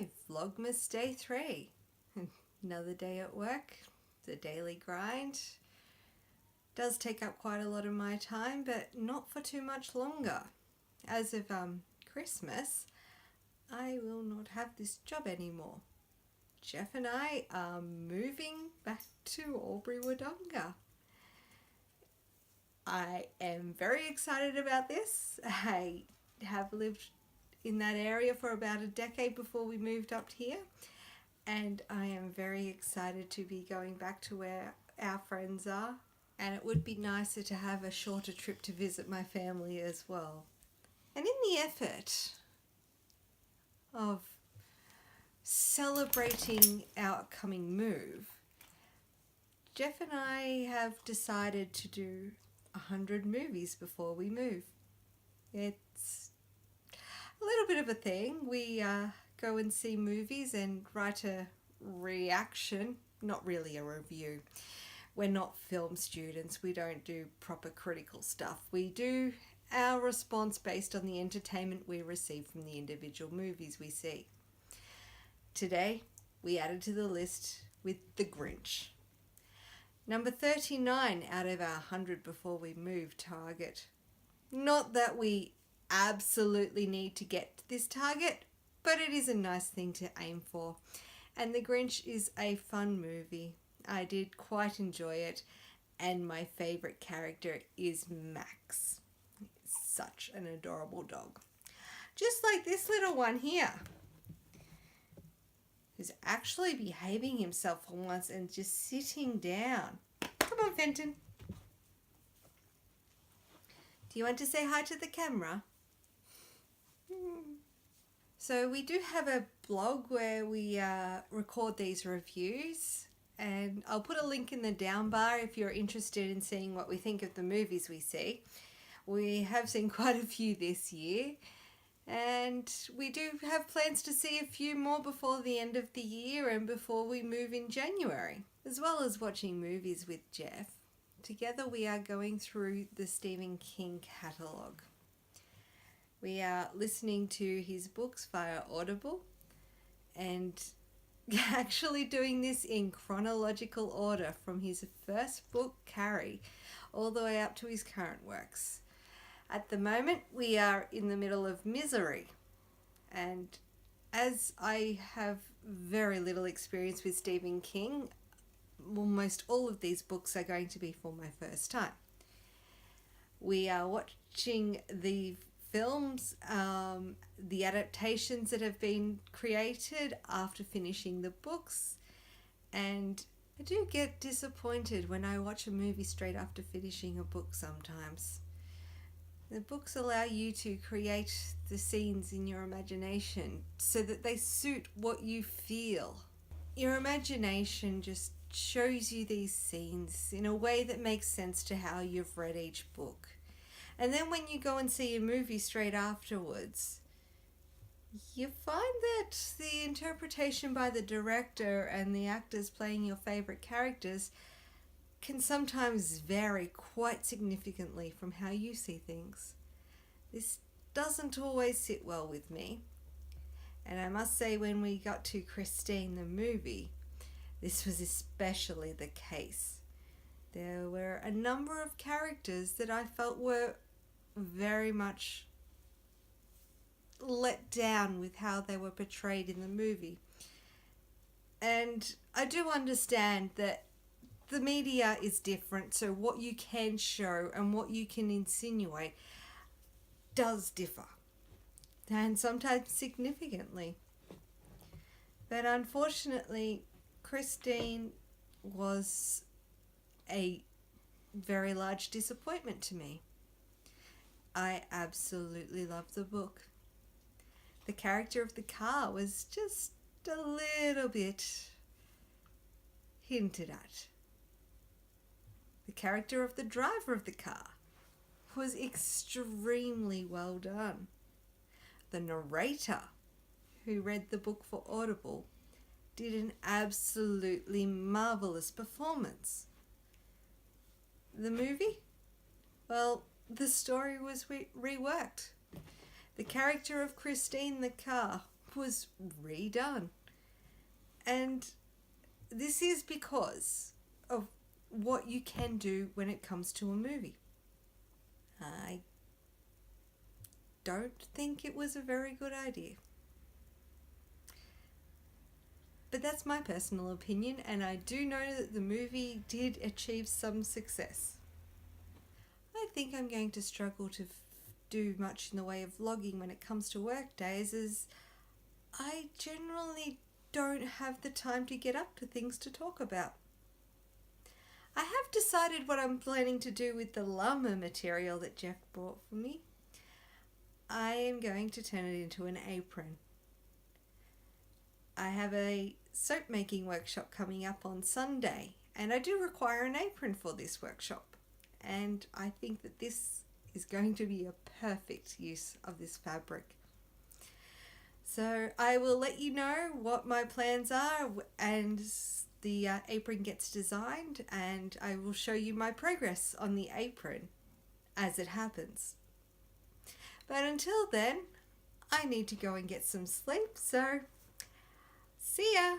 Hi, Vlogmas Day 3. Another day at work, the daily grind. Does take up quite a lot of my time, but not for too much longer. As of Christmas, I will not have this job anymore. Jeff and I are moving back to Albury-Wodonga. I am very excited about this. I have lived in that area for about a decade before we moved up here, and I am very excited to be going back to where our friends are, and it would be nicer to have a shorter trip to visit my family as well. And in the effort of celebrating our upcoming move, Jeff and I have decided to do 100 movies before we move. It's a little bit of a thing. We go and see movies and write a reaction, not really a review. We're not film students. We don't do proper critical stuff. We do our response based on the entertainment we receive from the individual movies we see. Today, we added to the list with The Grinch. Number 39 out of our 100 before we move target. Not that we absolutely need to get to this target, but it is a nice thing to aim for. And The Grinch is a fun movie. I did quite enjoy it, and my favourite character is Max. Such an adorable dog. Just like this little one here, who's actually behaving himself for once and just sitting down. Come on, Fenton. Do you want to say hi to the camera? So we do have a blog where we record these reviews, and I'll put a link in the down bar if you're interested in seeing what we think of the movies we see. We have seen quite a few this year, and we do have plans to see a few more before the end of the year and before we move in January, as well as watching movies with Jeff. Together we are going through the Stephen King catalogue. We are listening to his books via Audible and actually doing this in chronological order from his first book, Carrie, all the way up to his current works. At the moment, we are in the middle of Misery, and as I have very little experience with Stephen King, almost all of these books are going to be for my first time. We are watching the films, the adaptations that have been created after finishing the books, and I do get disappointed when I watch a movie straight after finishing a book sometimes. The books allow you to create the scenes in your imagination so that they suit what you feel. Your imagination just shows you these scenes in a way that makes sense to how you've read each book. And then when you go and see a movie straight afterwards, you find that the interpretation by the director and the actors playing your favourite characters can sometimes vary quite significantly from how you see things. This doesn't always sit well with me. And I must say, when we got to Christine the movie, this was especially the case. There were a number of characters that I felt were very much let down with how they were portrayed in the movie. And I do understand that the media is different, so what you can show and what you can insinuate does differ, and sometimes significantly. But unfortunately, Christine was a very large disappointment to me. I absolutely loved the book. The character of the car was just a little bit hinted at. The character of the driver of the car was extremely well done. The narrator, who read the book for Audible, did an absolutely marvelous performance. The movie? Well, the story was reworked. The character of Christine the car was redone. And this is because of what you can do when it comes to a movie. I don't think it was a very good idea. But that's my personal opinion, and I do know that the movie did achieve some success. I think I'm going to struggle to do much in the way of vlogging when it comes to work days, as I generally don't have the time to get up to things to talk about. I have decided what I'm planning to do with the llama material that Jeff bought for me. I am going to turn it into an apron. I have a soap making workshop coming up on Sunday, and I do require an apron for this workshop, and I think that this is going to be a perfect use of this fabric. So I will let you know what my plans are and the apron gets designed, and I will show you my progress on the apron as it happens. But until then, I need to go and get some sleep, so see ya!